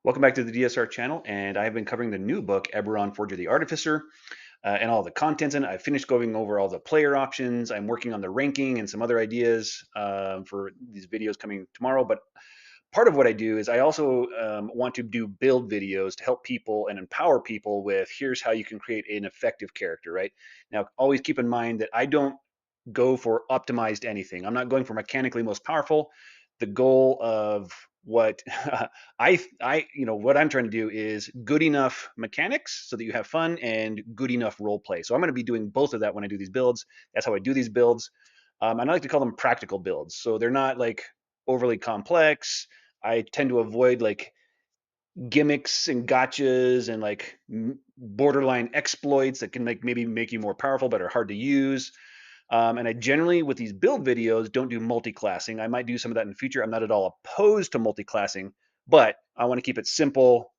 Welcome back to the DSR channel, and I've been covering the new book, Eberron, Forger the Artificer, and all the contents in it. I finished going over all the player options. I'm working on the ranking and some other ideas for these videos coming tomorrow. But part of what I do is I also want to do build videos to help people and empower people with here's how you can create an effective character, right? Now, always keep in mind that I don't go for optimized anything. I'm not going for mechanically most powerful. The goal of what what I'm trying to do is good enough mechanics so that you have fun and good enough role play. So I'm going to be doing both of that when I do these builds. That's how I do these builds. And I like to call them practical builds. So they're not like overly complex. I tend to avoid like gimmicks and gotchas and like borderline exploits that can like maybe make you more powerful but are hard to use. And I generally, with these build videos, don't do multi-classing. I might do some of that in the future. I'm not at all opposed to multi-classing, but I want to keep it simple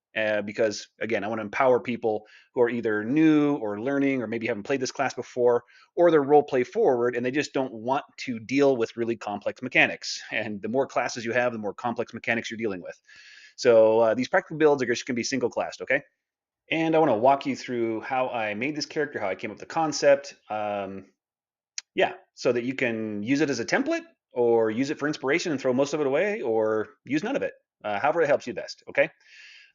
because, again, I want to empower people who are either new or learning or maybe haven't played this class before, or they're role play forward and they just don't want to deal with really complex mechanics. And the more classes you have, the more complex mechanics you're dealing with. So these practical builds are just going to be single classed, okay? And I want to walk you through how I made this character, how I came up with the concept. Yeah, so that you can use it as a template or use it for inspiration and throw most of it away or use none of it, however it helps you best. Okay.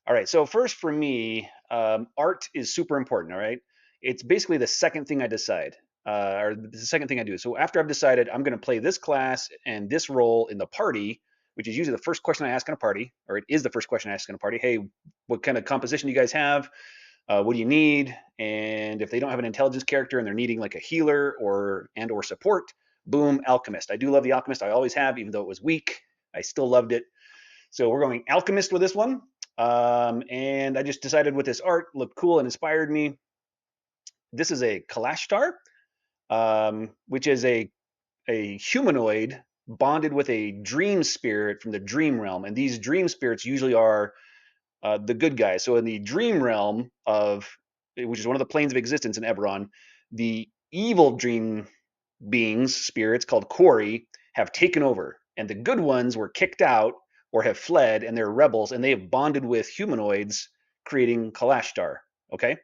All right. So, first for me, art is super important. All right. It's basically the second thing I decide, or the second thing I do. So, after I've decided I'm going to play this class and this role in the party, which is usually the first question I ask in a party, or it is the first question I ask in a party. Hey, what kind of composition do you guys have? What do you need? And if they don't have an intelligence character and they're needing like a healer or support, boom, Alchemist. I do love the Alchemist. I always have, even though it was weak. I still loved it. So we're going Alchemist with this one. And I just decided with this art looked cool and inspired me. This is a Kalashtar, which is a humanoid bonded with a dream spirit from the dream realm. And these dream spirits usually are the good guys. So in the dream realm of, which is one of the planes of existence in Eberron, the evil dream beings, spirits called Quarry, have taken over, and the good ones were kicked out or have fled, and they're rebels, and they have bonded with humanoids, creating Kalashtar. Okay.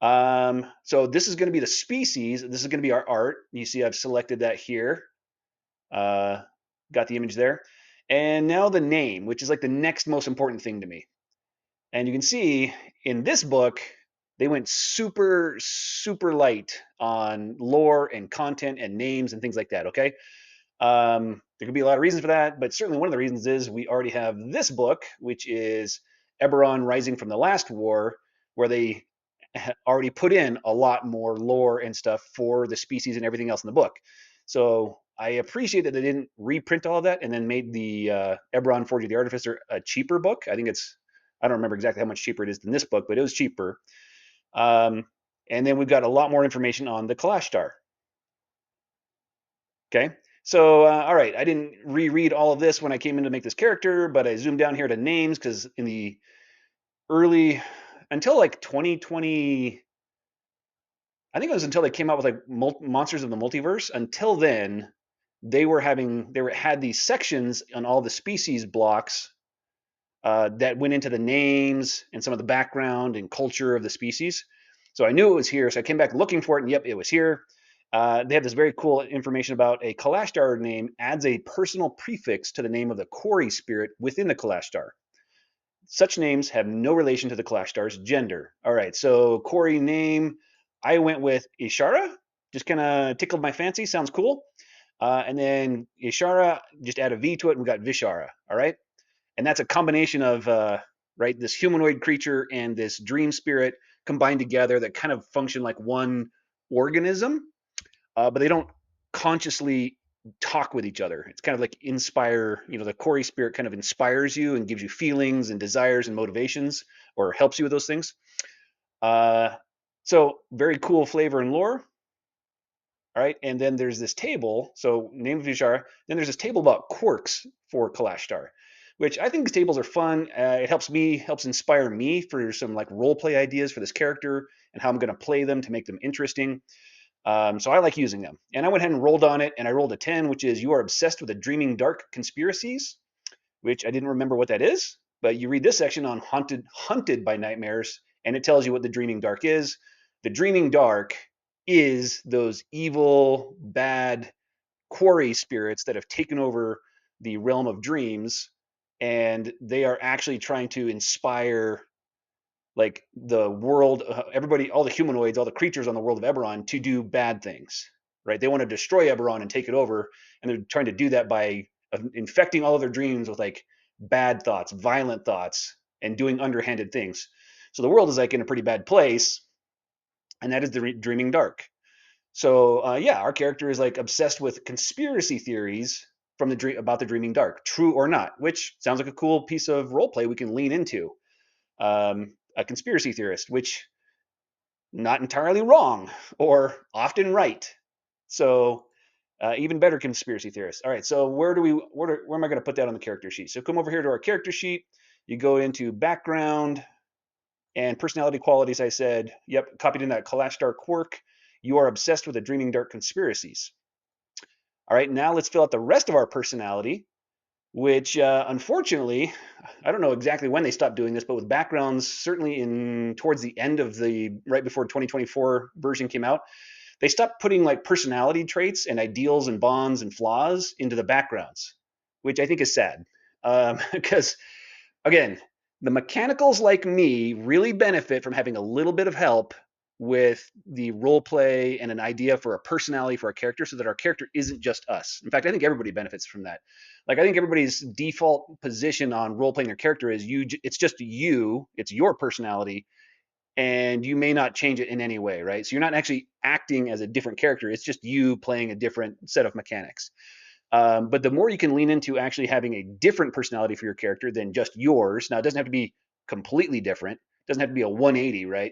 So this is going to be the species. This is going to be our art. You see, I've selected that here. Uh, got the image there. And now the name, which is like the next most important thing to me. And you can see in this book, they went super, super light on lore and content and names and things like that. Okay. There could be a lot of reasons for that, but certainly one of the reasons is we already have this book, which is Eberron Rising from the Last War, where they already put in a lot more lore and stuff for the species and everything else in the book. So I appreciate that they didn't reprint all of that and then made the Eberron Forge of the Artificer a cheaper book. I think I don't remember exactly how much cheaper it is than this book, but it was cheaper. Um, and then we've got a lot more information on the Kalashtar. Okay. So, all right, I didn't reread all of this when I came in to make this character, but I zoomed down here to names because in the early, until like 2020, I think it was until they came out with like Monsters of the Multiverse. Until then, had these sections on all the species blocks that went into the names and some of the background and culture of the species. So I knew it was here. So I came back looking for it, and yep, it was here. They have this very cool information about a Kalashtar name adds a personal prefix to the name of the Quarry spirit within the Kalashtar. Such names have no relation to the Kalashtar's gender. All right, so Quarry name, I went with Ishara. Just kind of tickled my fancy. Sounds cool. And then Ishara, just add a V to it, and we got Vishara. All right, and that's a combination of right, this humanoid creature and this dream spirit combined together that kind of function like one organism, but they don't consciously talk with each other. It's kind of like inspire, the Corey spirit kind of inspires you and gives you feelings and desires and motivations, or helps you with those things. Uh, so very cool flavor and lore. All right, and then there's this table. So name of Vishara. Then there's this table about quirks for Kalashtar, which I think these tables are fun. It helps inspire me for some like role play ideas for this character and how I'm going to play them to make them interesting. So I like using them. And I went ahead and rolled on it, and I rolled a 10, which is you are obsessed with the dreaming dark conspiracies, which I didn't remember what that is. But you read this section on hunted by nightmares, and it tells you what the Dreaming Dark is. The Dreaming Dark is those evil, bad quarry spirits that have taken over the realm of dreams, and they are actually trying to inspire like the world, everybody, all the humanoids, all the creatures on the world of Eberron to do bad things, right? They want to destroy Eberron and take it over, and they're trying to do that by infecting all of their dreams with like bad thoughts, violent thoughts, and doing underhanded things. So the world is like in a pretty bad place, and that is the Dreaming Dark. So yeah, our character is like obsessed with conspiracy theories from the dream about the Dreaming Dark, true or not, which sounds like a cool piece of role play we can lean into. A conspiracy theorist, which not entirely wrong or often right. So even better conspiracy theorists. All right, so where am I going to put that on the character sheet? So come over here to our character sheet. You go into background and personality qualities. I said, yep, copied in that Kalash Dark quirk. You are obsessed with the Dreaming Dark conspiracies. All right, now let's fill out the rest of our personality, which unfortunately, I don't know exactly when they stopped doing this, but with backgrounds, certainly in towards the end of the right before 2024 version came out, they stopped putting like personality traits and ideals and bonds and flaws into the backgrounds, which I think is sad. Because again, the mechanicals like me really benefit from having a little bit of help with the role play and an idea for a personality for a character so that our character isn't just us. In fact, I think everybody benefits from that. Like I think everybody's default position on role playing their character is it's just you, it's your personality, and you may not change it in any way, right? So you're not actually acting as a different character. It's just you playing a different set of mechanics. But the more you can lean into actually having a different personality for your character than just yours, now it doesn't have to be completely different, it doesn't have to be a 180, right?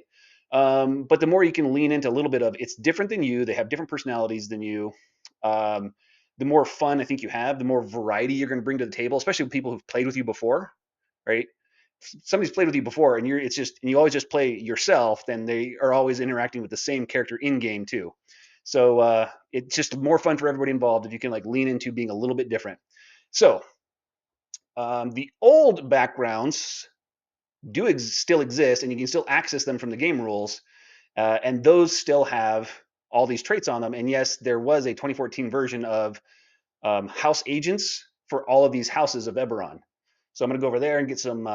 But the more you can lean into a little bit of it's different than you, they have different personalities than you. Um, the more fun I think you have, the more variety you're going to bring to the table, especially with people who've played with you before, right? Somebody's played with you before and you always just play yourself, then they are always interacting with the same character in game too. So it's just more fun for everybody involved if you can like lean into being a little bit different. So the old backgrounds still exist, and you can still access them from the game rules, and those still have all these traits on them. And yes, there was a 2014 version of house agents for all of these houses of Eberron. So I'm going to go over there and get some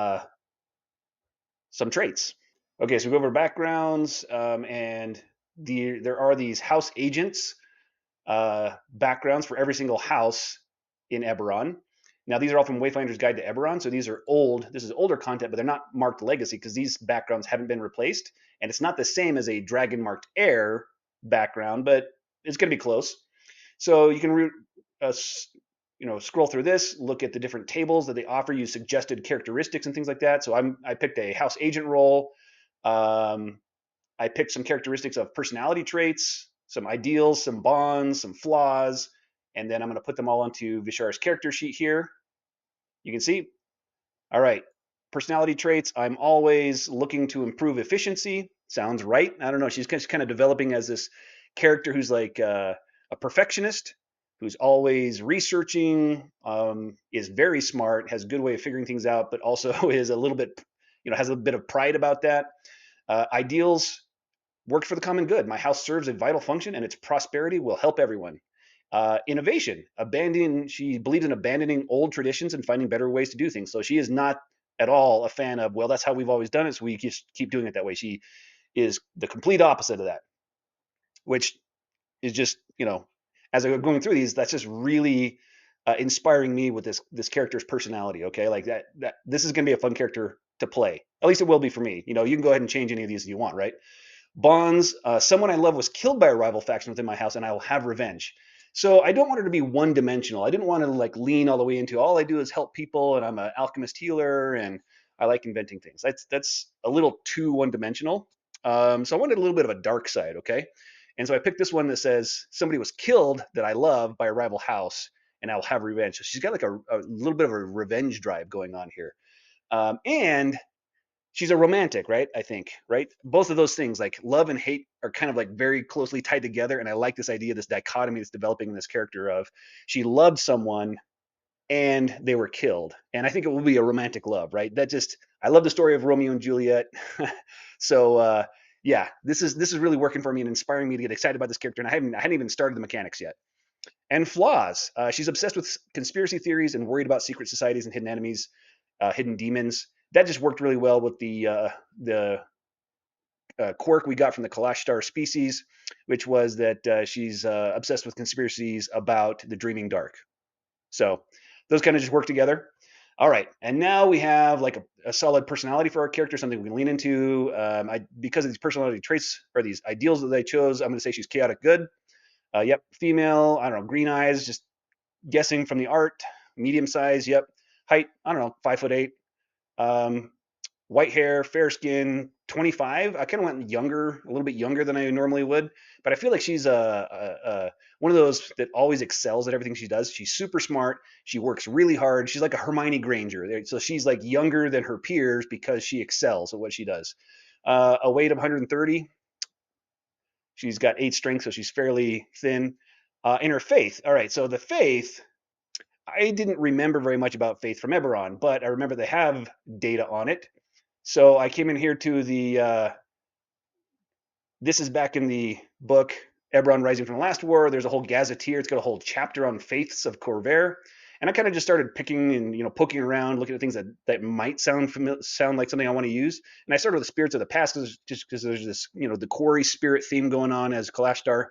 traits. Okay, so we go over backgrounds, and there are these house agents backgrounds for every single house in Eberron. Now, these are all from Wayfinder's Guide to Eberron, so these are old. This is older content, but they're not marked legacy because these backgrounds haven't been replaced, and it's not the same as a dragon marked heir background, but it's going to be close. So you can scroll through this, look at the different tables that they offer you, suggested characteristics and things like that. So I picked a house agent role. I picked some characteristics of personality traits, some ideals, some bonds, some flaws, and then I'm going to put them all onto Vishara's character sheet here. You can see, all right, personality traits. I'm always looking to improve efficiency. Sounds right. I don't know. She's kind of developing as this character who's like a perfectionist, who's always researching, is very smart, has a good way of figuring things out, but also is a little bit, has a bit of pride about that. Ideals, work for the common good. My house serves a vital function, and its prosperity will help everyone. Innovation, she believes in abandoning old traditions and finding better ways to do things. So she is not at all a fan of, well, that's how we've always done it, so we just keep doing it that way. She is the complete opposite of that, which is just, as I'm going through these, that's just really inspiring me with this character's personality. Okay, like that this is going to be a fun character to play. At least it will be for me. You can go ahead and change any of these if you want, right? Bonds, someone I love was killed by a rival faction within my house, and I will have revenge. So I don't want her to be one-dimensional. I didn't want to like lean all the way into all I do is help people, and I'm an alchemist healer, and I like inventing things. That's a little too one-dimensional. So I wanted a little bit of a dark side, okay? And so I picked this one that says somebody was killed that I love by a rival house, and I'll have revenge. So she's got like a little bit of a revenge drive going on here. And she's a romantic, right? I think, right? Both of those things, like love and hate, are kind of like very closely tied together. And I like this idea, this dichotomy that's developing in this character of she loved someone, and they were killed. And I think it will be a romantic love, right? I love the story of Romeo and Juliet. So yeah, this is really working for me and inspiring me to get excited about this character. And I hadn't even started the mechanics yet. And flaws. She's obsessed with conspiracy theories and worried about secret societies and hidden enemies, hidden demons. That just worked really well with the quirk we got from the Kalashtar species, which was that she's obsessed with conspiracies about the Dreaming Dark. So those kind of just work together. All right, and now we have like a solid personality for our character, something we can lean into. Because of these personality traits or these ideals that I chose, I'm going to say she's chaotic good. Yep, female. I don't know, green eyes. Just guessing from the art. Medium size. Yep. Height. I don't know, 5'8". Um, White hair, fair skin, 25. I kind of went younger, a little bit younger than I normally would, but I feel like she's one of those that always excels at everything she does. She's super smart. She works really hard. She's like a Hermione Granger. So she's like younger than her peers because she excels at what she does. A weight of 130. She's got 8 strength, so she's fairly thin. In her faith, all right. So the faith, I didn't remember very much about faith from Eberron, but I remember they have data on it. So I came in here to this is back in the book Eberron Rising from the Last War. There's a whole gazetteer. It's got a whole chapter on faiths of Corvair. And I kind of just started picking and poking around, looking at things that might sound like something I want to use. And I started with the spirits of the past just because there's this the quarry spirit theme going on as Kalashtar.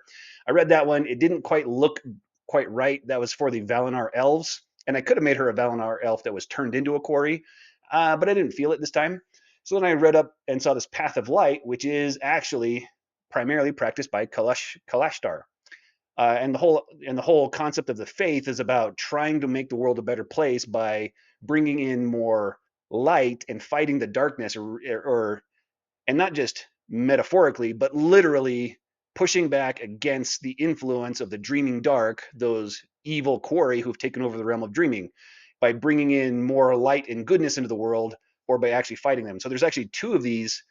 I read that one. It didn't quite look quite right. That was for the Valinar elves, and I could have made her a Valinar elf that was turned into a quarry, but I didn't feel it this time. So then I read up and saw this Path of Light, which is actually primarily practiced by Kalashtar. And the whole concept of the faith is about trying to make the world a better place by bringing in more light and fighting the darkness, and not just metaphorically, but literally pushing back against the influence of the dreaming dark, those evil quarry who've taken over the realm of dreaming, by bringing in more light and goodness into the world, or by actually fighting them. So there's actually 2 of these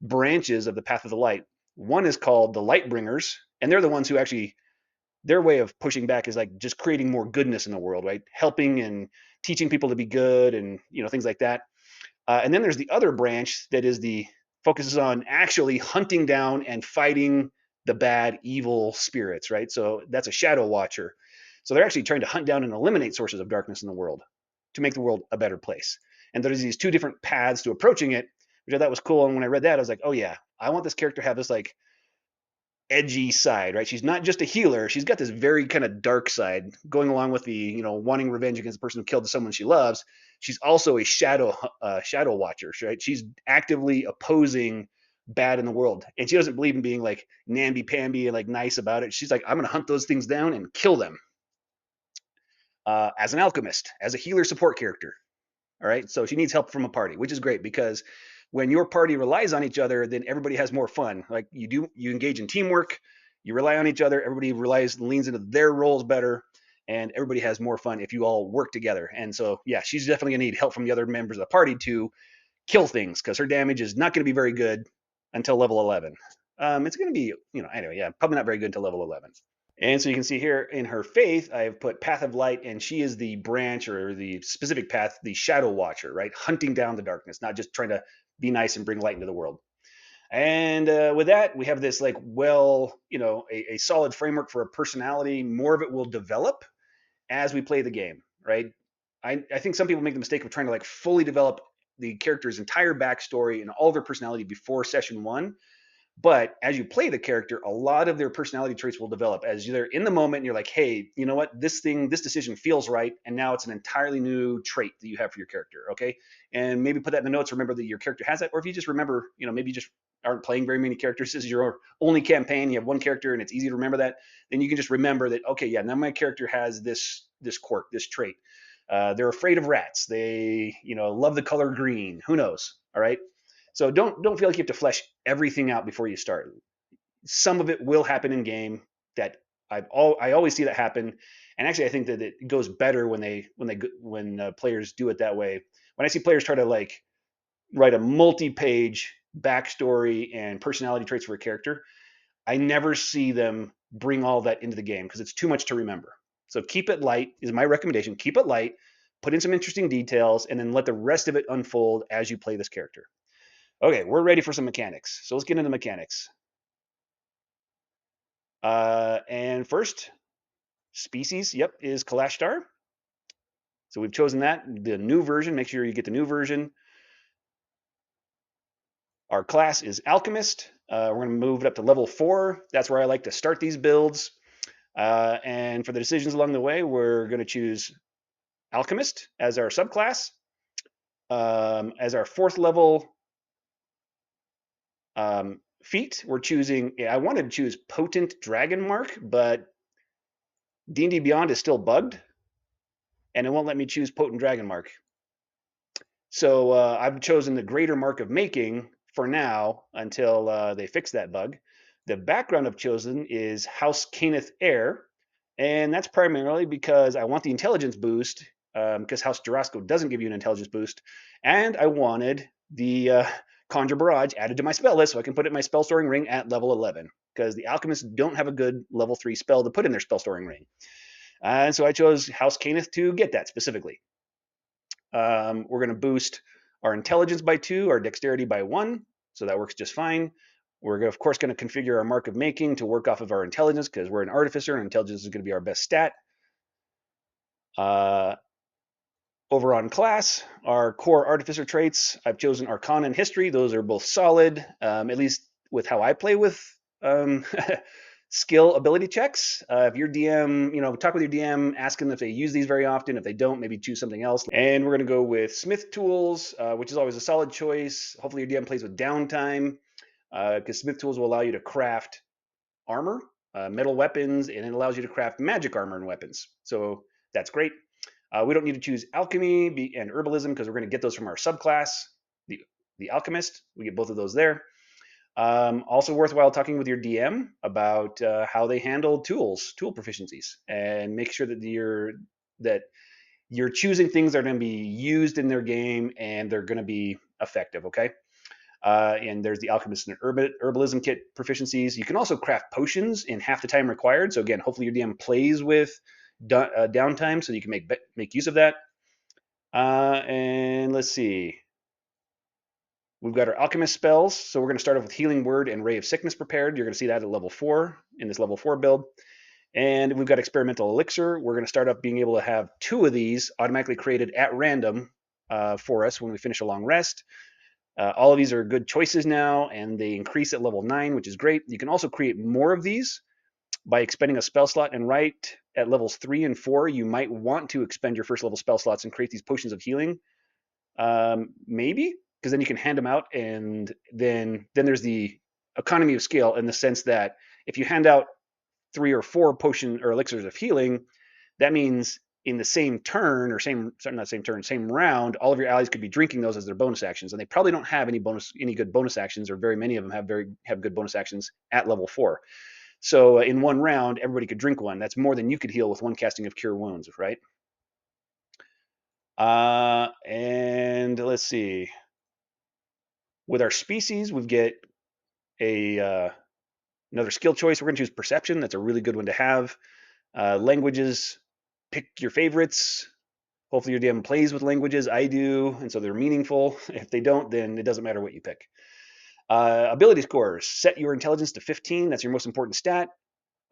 branches of the Path of the Light. One is called the Lightbringers, and they're the ones who actually, their way of pushing back is like just creating more goodness in the world, right? Helping and teaching people to be good, and things like that. And then there's the other branch that is the focuses on actually hunting down and fighting the bad, evil spirits, right? So that's a Shadow Watcher. So they're actually trying to hunt down and eliminate sources of darkness in the world to make the world a better place. And there's these 2 different paths to approaching it, which I thought was cool. And when I read that, I was like, oh yeah, I want this character to have this like edgy side, right? She's not just a healer. She's got this very kind of dark side going along with the, wanting revenge against the person who killed someone she loves. She's also a shadow watcher, right? She's actively opposing bad in the world. And she doesn't believe in being like namby-pamby and like nice about it. She's like, I'm going to hunt those things down and kill them. As an alchemist, as a healer support character. All right. So she needs help from a party, which is great because when your party relies on each other, then everybody has more fun. Like you engage in teamwork, you rely on each other, everybody leans into their roles better, and everybody has more fun if you all work together. And so, yeah, she's definitely gonna need help from the other members of the party to kill things because her damage is not going to be very good until level 11. It's going to be, anyway, yeah, probably not very good until level 11. And so you can see here in her faith, I have put Path of Light, and she is the branch or the specific path, the Shadow Watcher, right? Hunting down the darkness, not just trying to be nice and bring light into the world. And with that, we have this a solid framework for a personality. More of it will develop as we play the game, right? I think some people make the mistake of trying to like fully develop the character's entire backstory and all of their personality before session 1. But as you play the character, a lot of their personality traits will develop as you're in the moment and you're like, hey, you know what? This decision feels right. And now it's an entirely new trait that you have for your character. Okay. And maybe put that in the notes, remember that your character has that. Or if you just remember, maybe you just aren't playing very many characters. This is your only campaign. You have one character and it's easy to remember that. Then you can just remember that, okay, yeah, now my character has this quirk, this trait. They're afraid of rats. They, love the color green. Who knows? All right. So don't feel like you have to flesh everything out before you start. Some of it will happen in game. That I always see that happen, and actually I think that it goes better when players do it that way. When I see players try to like write a multi-page backstory and personality traits for a character, I never see them bring all that into the game because it's too much to remember. So keep it light is my recommendation. Keep it light, put in some interesting details, and then let the rest of it unfold as you play this character. Okay, we're ready for some mechanics. So let's get into mechanics. And first, species, yep, is Kalashtar. So we've chosen that, the new version. Make sure you get the new version. Our class is Alchemist. We're going to move it up to level 4. That's where I like to start these builds. And for the decisions along the way, we're going to choose Alchemist as our subclass. As our 4th level feat, we're choosing, I wanted to choose Potent Dragon Mark, but D&D Beyond is still bugged, and it won't let me choose Potent Dragon Mark. So I've chosen the Greater Mark of Making for now until they fix that bug. The background I've chosen is House Caneth Heir, and that's primarily because I want the intelligence boost, because House Jarasco doesn't give you an intelligence boost, and I wanted the Conjure Barrage added to my spell list so I can put it in my spell storing ring at level 11, because the alchemists don't have a good level 3 spell to put in their spell storing ring. And so I chose House Caneth to get that specifically. We're going to boost our intelligence by 2, our dexterity by 1, so that works just fine. We're, of course, going to configure our mark of making to work off of our intelligence because we're an artificer and intelligence is going to be our best stat. Over on class, our core artificer traits, I've chosen Arcana and History. Those are both solid, at least with how I play with skill ability checks. If your DM, talk with your DM, ask them if they use these very often. If they don't, maybe choose something else. And we're going to go with Smith Tools, which is always a solid choice. Hopefully your DM plays with downtime, because Smith Tools will allow you to craft armor, metal weapons, and it allows you to craft magic armor and weapons. So that's great. We don't need to choose alchemy and herbalism because we're going to get those from our subclass, the alchemist. We get both of those there. Also worthwhile talking with your DM about how they handle tool proficiencies, and make sure that you're choosing things that are going to be used in their game and they're going to be effective. Okay. And there's the alchemist and herbalism kit proficiencies. You can also craft potions in half the time required. So again, hopefully your DM plays with downtime so you can make use of that. And let's see. We've got our alchemist spells. So we're going to start off with Healing Word and Ray of Sickness prepared. You're going to see that at level 4 in this level 4 build. And we've got Experimental Elixir. We're going to start off being able to have 2 of these automatically created at random for us when we finish a long rest. All of these are good choices now, and they increase at level 9, which is great. You can also create more of these by expending a spell slot, and right at levels 3 and 4, you might want to expend your first level spell slots and create these potions of healing. Maybe, because then you can hand them out, and then there's the economy of scale in the sense that if you hand out 3 or 4 potion or elixirs of healing, that means in the same turn or same round, all of your allies could be drinking those as their bonus actions, and they probably don't have any good bonus actions, or very many of them have good bonus actions at level 4. So in one round, everybody could drink one. That's more than you could heal with one casting of Cure Wounds, right? And let's see. With our species, we get another skill choice. We're going to choose Perception. That's a really good one to have. Languages, pick your favorites. Hopefully your DM plays with languages. I do, and so they're meaningful. If they don't, then it doesn't matter what you pick. Ability scores. Set your intelligence to 15. That's your most important stat.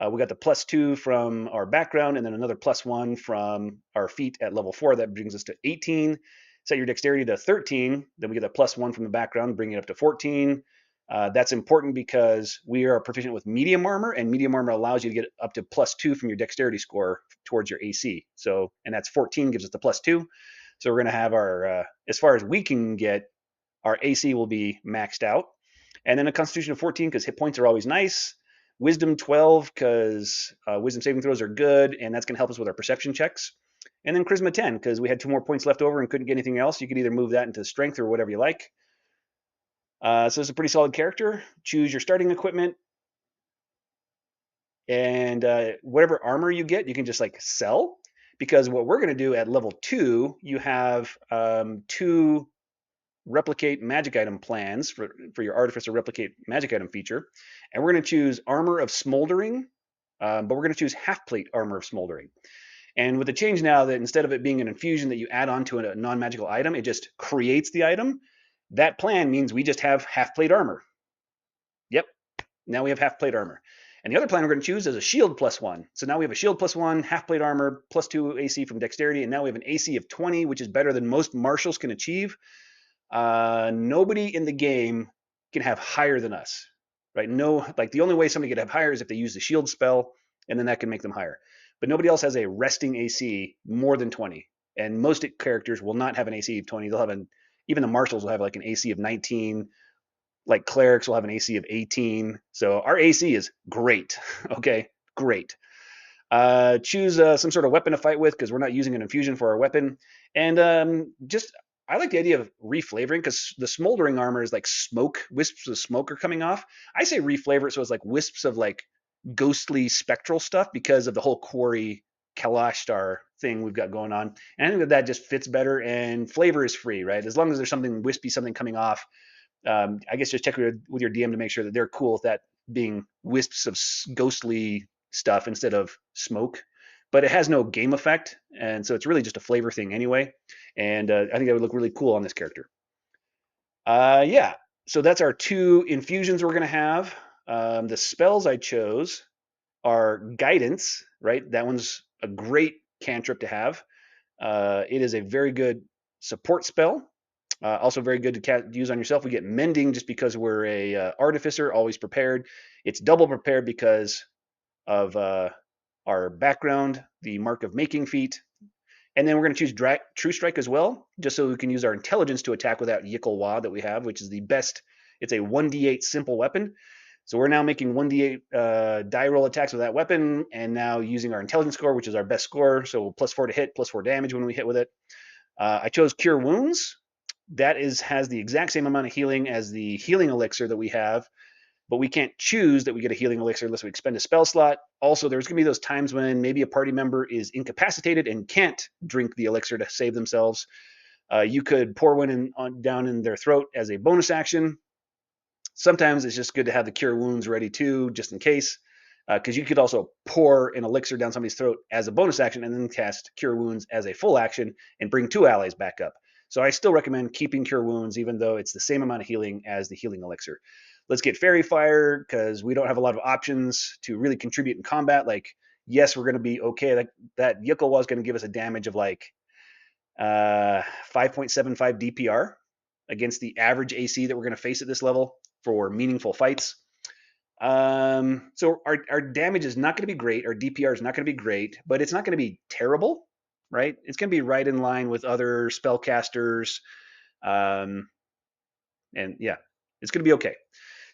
We got the +2 from our background, and then another +1 from our feat at level 4. That brings us to 18. Set your dexterity to 13. Then we get a +1 from the background, bringing it up to 14. That's important because we are proficient with medium armor, and medium armor allows you to get up to +2 from your dexterity score towards your AC. So, and that's 14 gives us the +2. So we're going to have our, as far as we can get, our AC will be maxed out. And then a Constitution of 14 because hit points are always nice. Wisdom 12 because wisdom saving throws are good, and that's going to help us with our perception checks. And then Charisma 10 because we had 2 more points left over and couldn't get anything else. You could either move that into strength or whatever you like. So it's a pretty solid character. Choose your starting equipment. And whatever armor you get, you can just like sell. Because what we're going to do at level 2, you have 2 replicate magic item plans for your Artificer replicate magic item feature. And we're going to choose Armor of Smoldering, but we're going to choose half plate Armor of Smoldering. And with the change now that instead of it being an infusion that you add on to a non-magical item, it just creates the item. That plan means we just have half plate armor. Yep, now we have half plate armor. And the other plan we're going to choose is a shield +1. So now we have a shield +1, half plate armor, +2 AC from dexterity, and now we have an AC of 20, which is better than most martials can achieve. Nobody in the game can have higher than us, right? No, like the only way somebody could have higher is if they use the shield spell, and then that can make them higher. But nobody else has a resting AC more than 20. And most characters will not have an AC of 20. They'll have even the marshals will have like an AC of 19. Like clerics will have an AC of 18. So our AC is great. Okay, great. Choose some sort of weapon to fight with because we're not using an infusion for our weapon. And just I like the idea of reflavoring because the smoldering armor is like smoke, wisps of smoke are coming off. I say reflavor it so it's like wisps of like ghostly spectral stuff because of the whole quarry Kalashtar thing we've got going on. And I think that just fits better and flavor is free, right? As long as there's something wispy, something coming off, I guess just check with your DM to make sure that they're cool with that being wisps of ghostly stuff instead of smoke. But it has no game effect, and so it's really just a flavor thing anyway. And I think that would look really cool on this character. Yeah, so that's our 2 infusions we're going to have. The spells I chose are Guidance, right? That one's a great cantrip to have. It is a very good support spell. Also very good to use on yourself. We get Mending just because we're a Artificer, always prepared. It's double prepared because of our background, the Mark of Making feat. And then we're going to choose True Strike as well, just so we can use our intelligence to attack without yklwa that we have, which is the best. It's a 1d8 simple weapon. So we're now making 1d8 die roll attacks with that weapon, and now using our intelligence score, which is our best score. So +4 to hit, +4 damage when we hit with it. I chose Cure Wounds. That has the exact same amount of healing as the healing elixir that we have, but we can't choose that we get a healing elixir unless we expend a spell slot. Also, there's going to be those times when maybe a party member is incapacitated and can't drink the elixir to save themselves. You could pour one down in their throat as a bonus action. Sometimes it's just good to have the Cure Wounds ready too, just in case, because you could also pour an elixir down somebody's throat as a bonus action and then cast Cure Wounds as a full action and bring 2 allies back up. So I still recommend keeping Cure Wounds, even though it's the same amount of healing as the healing elixir. Let's get Fairy Fire, because we don't have a lot of options to really contribute in combat. Like, yes, we're going to be okay. That yklwa is going to give us a damage of like 5.75 DPR against the average AC that we're going to face at this level for meaningful fights. So our damage is not going to be great. Our DPR is not going to be great, but it's not going to be terrible, right? It's going to be right in line with other spellcasters. And yeah, it's going to be okay.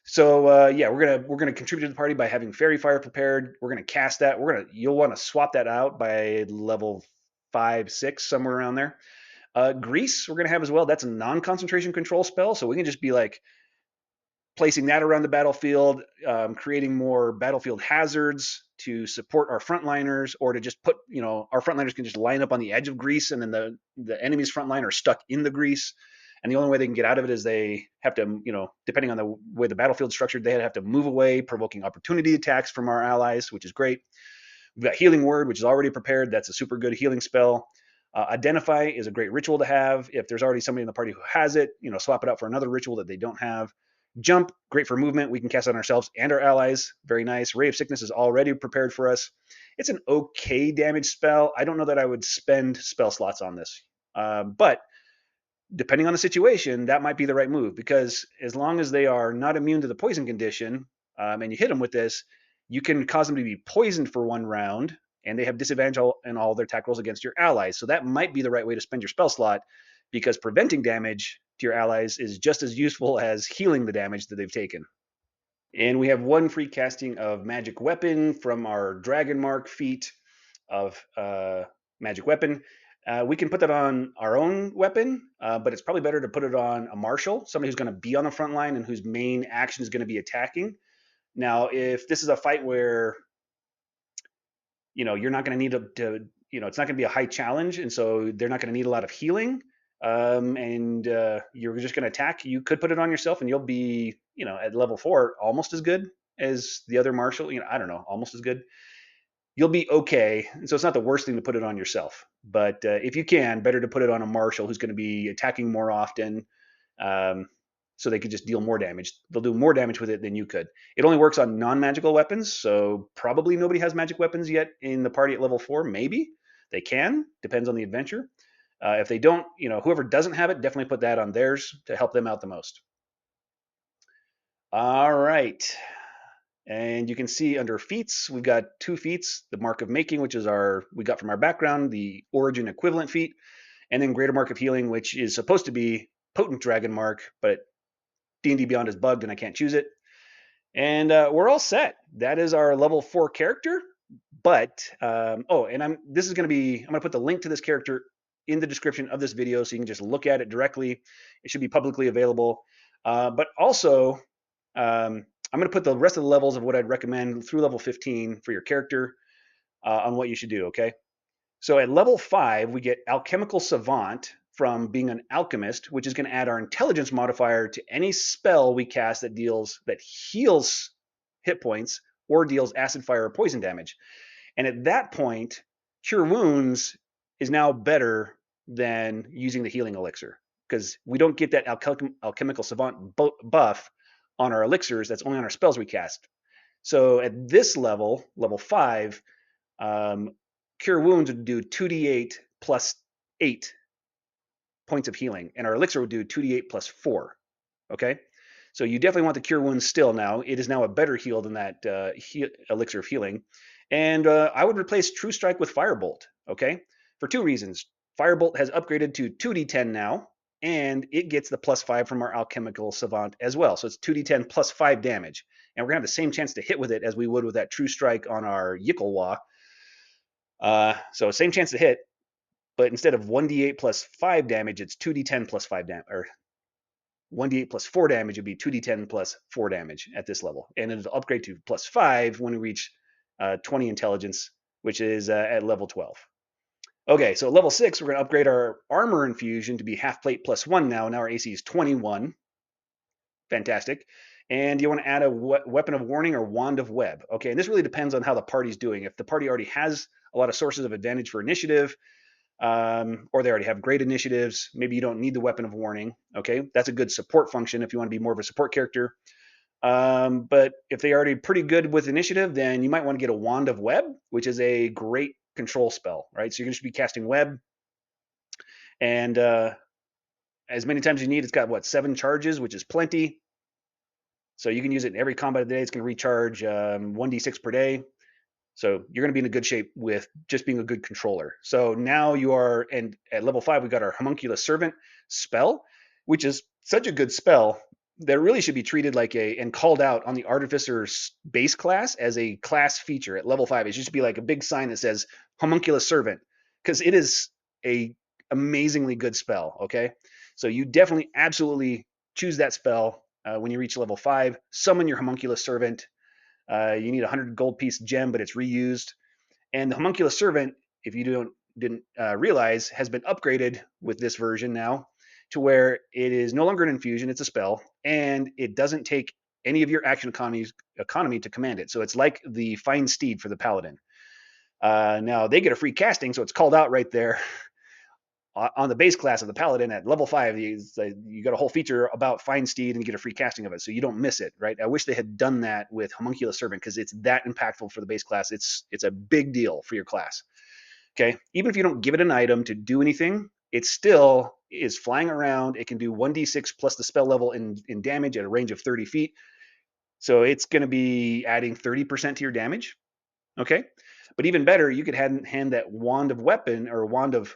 So yeah, we're gonna contribute to the party by having Fairy Fire prepared. We're gonna cast that. You'll want to swap that out by level 5, 6, somewhere around there. Grease we're gonna have as well. That's a non-concentration control spell, so we can just be like placing that around the battlefield, creating more battlefield hazards to support our frontliners, or to just put, our frontliners can just line up on the edge of grease, and then the enemy's frontline are stuck in the grease. And the only way they can get out of it is they have to, depending on the way the battlefield's structured, they have to move away, provoking opportunity attacks from our allies, which is great. We've got Healing Word, which is already prepared. That's a super good healing spell. Identify is a great ritual to have. If there's already somebody in the party who has it, swap it out for another ritual that they don't have. Jump, great for movement. We can cast on ourselves and our allies. Very nice. Ray of Sickness is already prepared for us. It's an okay damage spell. I don't know that I would spend spell slots on this. But depending on the situation, that might be the right move, because as long as they are not immune to the poison condition, and you hit them with this, you can cause them to be poisoned for 1 round, and they have disadvantage in all their attack rolls against your allies. So that might be the right way to spend your spell slot, because preventing damage to your allies is just as useful as healing the damage that they've taken. And we have 1 free casting of Magic Weapon from our Dragon Mark feat of Magic Weapon. We can put that on our own weapon, but it's probably better to put it on a marshal, somebody who's going to be on the front line and whose main action is going to be attacking. Now, if this is a fight where, you're not going to need to, it's not going to be a high challenge, and so they're not going to need a lot of healing, and you're just going to attack, you could put it on yourself and you'll be, at level 4, almost as good as the other marshal. I don't know, almost as good. you'll be okay. And so it's not the worst thing to put it on yourself. But if you can, better to put it on a marshal who's going to be attacking more often, um, so they could just deal more damage. They'll do more damage with it than you could. It only works on non-magical weapons, so probably nobody has magic weapons yet in the party at level 4. Maybe they can, depends on the adventure. If they don't, whoever doesn't have it, definitely put that on theirs to help them out the most. All right. And you can see under feats, we've got 2 feats, the Mark of Making, which is we got from our background, the Origin equivalent feat, and then Greater Mark of Healing, which is supposed to be Potent Dragon Mark, but D&D Beyond is bugged and I can't choose it. And we're all set. That is our level 4 character. But, and I'm going to put the link to this character in the description of this video so you can just look at it directly. It should be publicly available. But also, I'm going to put the rest of the levels of what I'd recommend through level 15 for your character on what you should do, okay? So at level 5, we get Alchemical Savant from being an alchemist, which is going to add our intelligence modifier to any spell we cast that heals hit points or deals acid, fire, or poison damage. And at that point, Cure Wounds is now better than using the healing elixir because we don't get that Alchemical Savant buff on our elixirs. That's only on our spells we cast. So at this level, level 5, Cure Wounds would do 2d8 plus 8 points of healing, and our elixir would do 2d8 plus 4. Okay? So you definitely want the Cure Wounds still now. It is now a better heal than that elixir of healing. And I would replace True Strike with Firebolt, okay? For 2 reasons. Firebolt has upgraded to 2d10 now, and it gets the plus 5 from our Alchemical Savant as well. So it's 2d10 plus 5 damage. And we're going to have the same chance to hit with it as we would with that True Strike on our yklwa. So same chance to hit, but instead of 1d8 plus 5 damage, it's 2d10 plus 5 damage, or 1d8 plus 4 damage would be 2d10 plus 4 damage at this level. And it'll upgrade to plus 5 when we reach 20 intelligence, which is at level 12. Okay, so at level 6, we're going to upgrade our armor infusion to be half plate plus 1 now. Now our AC is 21. Fantastic. And you want to add a weapon of warning or wand of web. Okay, and this really depends on how the party's doing. If the party already has a lot of sources of advantage for initiative, or they already have great initiatives, maybe you don't need the weapon of warning. Okay, that's a good support function if you want to be more of a support character. But if they're already pretty good with initiative, then you might want to get a wand of web, which is a great control spell, right? So you're going to be casting web, and as many times as you need. It's got 7 charges, which is plenty. So you can use it in every combat of the day. It's going to recharge 1d6 per day. So you're going to be in a good shape with just being a good controller. So now you are, and at level 5, we got our Homunculus Servant spell, which is such a good spell that really should be treated like and called out on the Artificer's base class as a class feature at level 5. It should just be like a big sign that says Homunculus Servant, because it is a amazingly good spell, okay? So you definitely, absolutely choose that spell when you reach level 5. Summon your Homunculus Servant. You need a 100 gold piece gem, but it's reused. And the Homunculus Servant, if you didn't realize, has been upgraded with this version now to where it is no longer an infusion, it's a spell, and it doesn't take any of your action economy to command it. So it's like the Fine Steed for the Paladin. Now, they get a free casting, so it's called out right there on the base class of the Paladin at level 5. You got a whole feature about Fine Steed and you get a free casting of it, so you don't miss it, right? I wish they had done that with Homunculus Servant because it's that impactful for the base class. It's a big deal for your class. Okay, even if you don't give it an item to do anything, it still is flying around. It can do 1d6 plus the spell level in damage at a range of 30 feet. So it's going to be adding 30% to your damage. Okay, but even better, you could hand that wand of weapon or wand of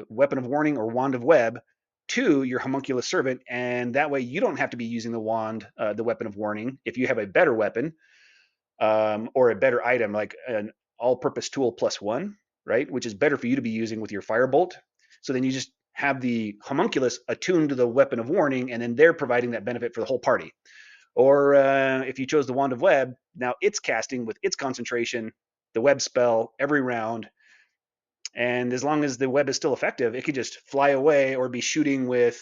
weapon of warning or wand of web to your Homunculus Servant, and that way you don't have to be using the wand, the weapon of warning, if you have a better weapon or a better item like an all-purpose tool plus 1, right? Which is better for you to be using with your firebolt. So then you just have the homunculus attuned to the weapon of warning, and then they're providing that benefit for the whole party. Or if you chose the wand of web, now it's casting with its concentration the web spell every round. And as long as the web is still effective, it could just fly away or be shooting with,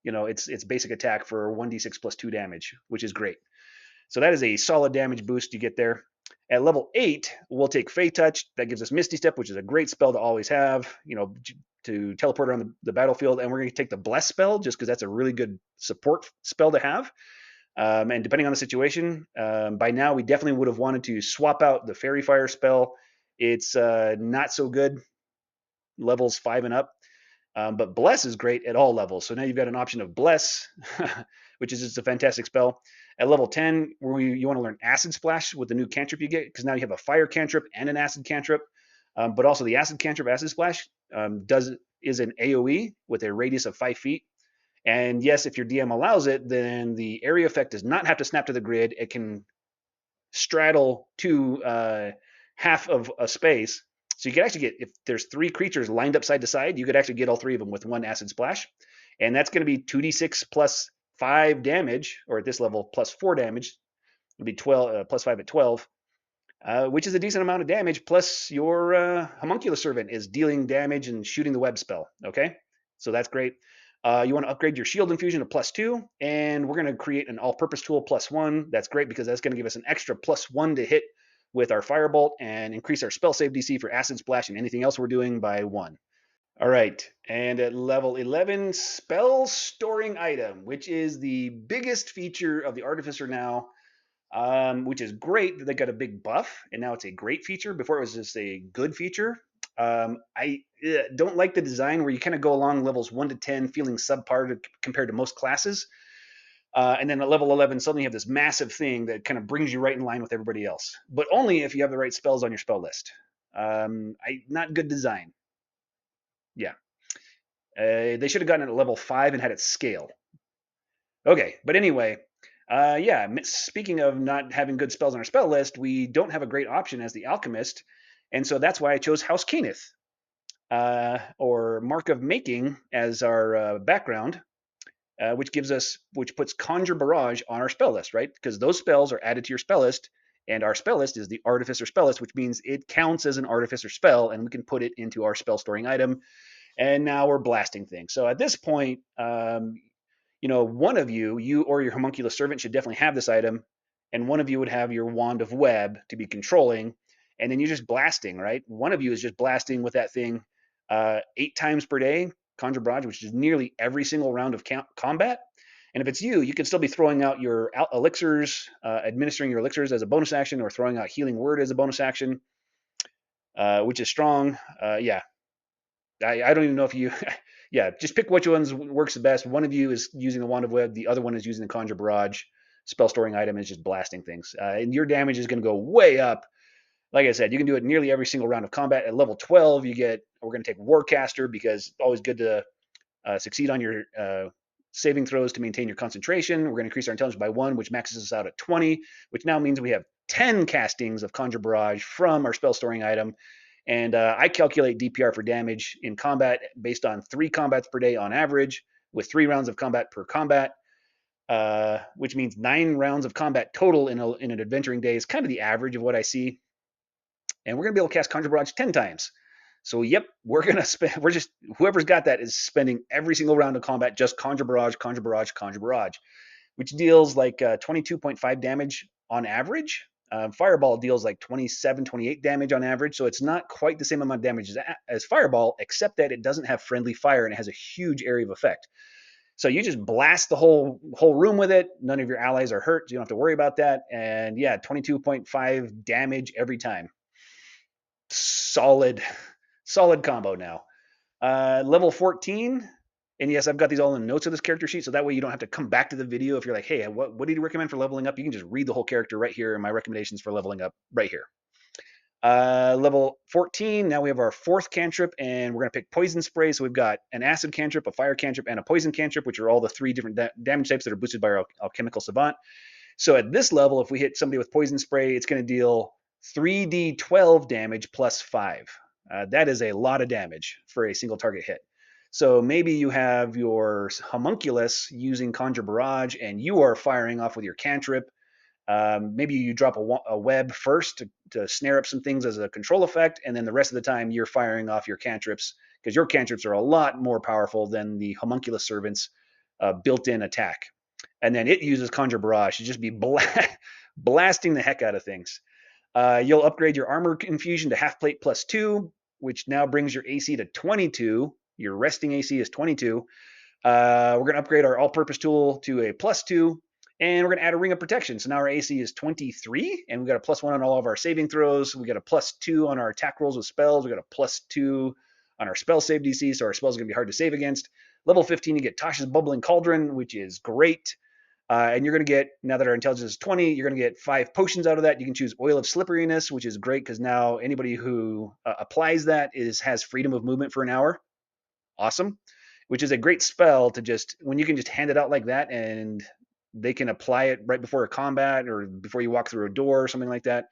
its basic attack for 1d6 plus 2 damage, which is great. So that is a solid damage boost you get there. At level 8, we'll take Fey Touched. That gives us Misty Step, which is a great spell to always have, to teleport around the battlefield. And we're going to take the Bless spell just because that's a really good support spell to have. And depending on the situation, by now we definitely would have wanted to swap out the Fairy Fire spell. It's not so good, levels 5 and up. But Bless is great at all levels. So now you've got an option of Bless, which is just a fantastic spell. At level 10, you want to learn Acid Splash with the new cantrip you get, because now you have a Fire cantrip and an Acid cantrip. But also the Acid cantrip, Acid Splash, is an AoE with a radius of 5 feet. And yes, if your DM allows it, then the area effect does not have to snap to the grid. It can straddle to half of a space. So you could actually get, if there's 3 creatures lined up side to side, you could actually get all 3 of them with one Acid Splash. And that's going to be 2d6 plus 5 damage, or at this level, plus 4 damage. It'll be 12 plus 5 at 12, which is a decent amount of damage. Plus your Homunculus Servant is dealing damage and shooting the web spell. Okay, so that's great. You want to upgrade your shield infusion to +2, and we're going to create an all-purpose tool +1. That's great because that's going to give us an extra +1 to hit with our firebolt and increase our spell save DC for Acid Splash and anything else we're doing by 1. All right, and at level 11, spell storing item, which is the biggest feature of the Artificer now, which is great that they got a big buff, and now it's a great feature. Before it was just a good feature. I don't like the design where you kind of go along levels 1 to 10 feeling subpar compared to most classes. And then at level 11, suddenly you have this massive thing that kind of brings you right in line with everybody else, but only if you have the right spells on your spell list. Not good design. Yeah. They should have gotten it at level 5 and had it scale. Okay, but anyway, yeah, speaking of not having good spells on our spell list, we don't have a great option as the Alchemist, and so that's why I chose House Kenneth, or Mark of Making as our background, which puts Conjure Barrage on our spell list, right? Because those spells are added to your spell list, and our spell list is the Artificer spell list, which means it counts as an Artificer spell, and we can put it into our spell storing item. And now we're blasting things. So at this point, one of you or your Homunculus Servant should definitely have this item, and one of you would have your Wand of Web to be controlling, and then you're just blasting, right? One of you is just blasting with that thing 8 times per day, Conjure Barrage, which is nearly every single round of combat. And if it's you can still be throwing out your elixirs, administering your elixirs as a bonus action, or throwing out Healing Word as a bonus action, which is strong. Yeah, I don't even know if you, yeah, just pick which ones works the best. One of you is using the Wand of Web, the other one is using the Conjure Barrage. Spell storing item is just blasting things. And your damage is going to go way up. Like I said, you can do it nearly every single round of combat. At level 12, we're going to take Warcaster because it's always good to succeed on your saving throws to maintain your concentration. We're going to increase our intelligence by 1, which maxes us out at 20, which now means we have 10 castings of Conjure Barrage from our spell storing item. And I calculate DPR for damage in combat based on 3 combats per day on average, with 3 rounds of combat per combat, which means 9 rounds of combat total in an adventuring day is kind of the average of what I see. And we're going to be able to cast Conjure Barrage 10 times. So, yep, whoever's got that is spending every single round of combat just Conjure Barrage, Conjure Barrage, Conjure Barrage, which deals like 22.5 damage on average. Fireball deals like 27, 28 damage on average, so it's not quite the same amount of damage as Fireball, except that it doesn't have friendly fire and it has a huge area of effect. So you just blast the whole room with it. None of your allies are hurt, so you don't have to worry about that. And yeah, 22.5 damage every time. Solid combo now. Level 14, and yes, I've got these all in the notes of this character sheet, so that way you don't have to come back to the video if you're like, hey, what do you recommend for leveling up? You can just read the whole character right here and my recommendations for leveling up right here. Level 14, now we have our 4th cantrip, and we're going to pick Poison Spray. So we've got an Acid cantrip, a Fire cantrip, and a Poison cantrip, which are all the 3 different damage types that are boosted by our Alchemical Servant. So at this level, if we hit somebody with Poison Spray, it's going to deal 3d12 damage plus 5. That is a lot of damage for a single target hit. So maybe you have your Homunculus using Conjure Barrage, and you are firing off with your cantrip. Maybe you drop a web first to snare up some things as a control effect, and then the rest of the time you're firing off your cantrips, because your cantrips are a lot more powerful than the Homunculus Servant's built-in attack. And then it uses Conjure Barrage to just be blasting the heck out of things. You'll upgrade your armor infusion to half plate +2, which now brings your AC to 22. Your resting AC is 22. We're going to upgrade our all-purpose tool to a +2, and we're going to add a ring of protection. So now our AC is 23, and we've got a +1 on all of our saving throws. We got a +2 on our attack rolls with spells. We got a +2 on our spell save DC, so our spells are going to be hard to save against. Level 15, you get Tasha's Bubbling Cauldron, which is great. And you're going to get, now that our intelligence is 20, you're going to get 5 potions out of that. You can choose Oil of Slipperiness, which is great because now anybody who applies that has freedom of movement for an hour. Awesome. Which is a great spell to just, when you can just hand it out like that and they can apply it right before a combat or before you walk through a door or something like that.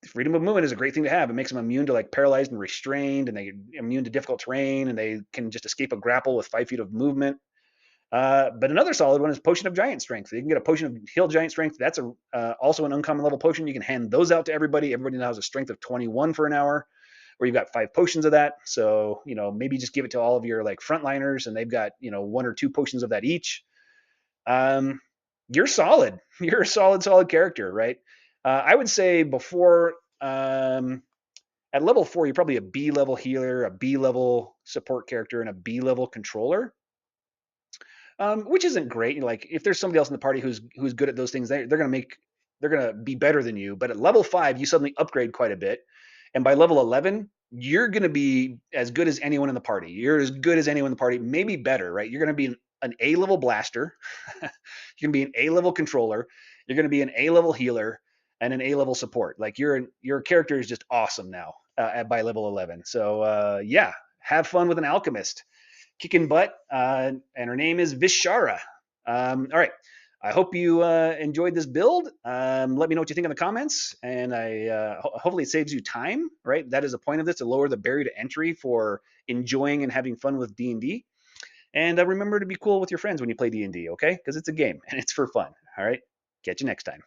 Freedom of movement is a great thing to have. It makes them immune to like paralyzed and restrained, and they immune to difficult terrain, and they can just escape a grapple with 5 feet of movement. But another solid one is Potion of Giant Strength. You can get a Potion of Heal Giant Strength. That's also an uncommon level potion. You can hand those out to everybody. Everybody now has a strength of 21 for an hour, where you've got 5 potions of that. So, maybe just give it to all of your like frontliners, and they've got, 1 or 2 potions of that each. You're solid. You're a solid character, right? I would say before, at level 4, you're probably a B level healer, a B level support character, and a B level controller. Which isn't great. Like if there's somebody else in the party who's good at those things, they're gonna be better than you. But at level 5, you suddenly upgrade quite a bit, and by level 11, you're gonna be as good as anyone in the party. You're as good as anyone in the party, maybe better, right? You're gonna be an A level blaster. You're gonna be an A level controller. You're gonna be an A level healer and an A level support. Like your character is just awesome now by level 11. So yeah, have fun with an alchemist. Kicking butt, and her name is Vishara. All right. I hope you enjoyed this build. Let me know what you think in the comments, and hopefully it saves you time. Right, that is the point of this, to lower the barrier to entry for enjoying and having fun with D&D. And remember to be cool with your friends when you play D&D, okay? Because it's a game and it's for fun. All right. Catch you next time.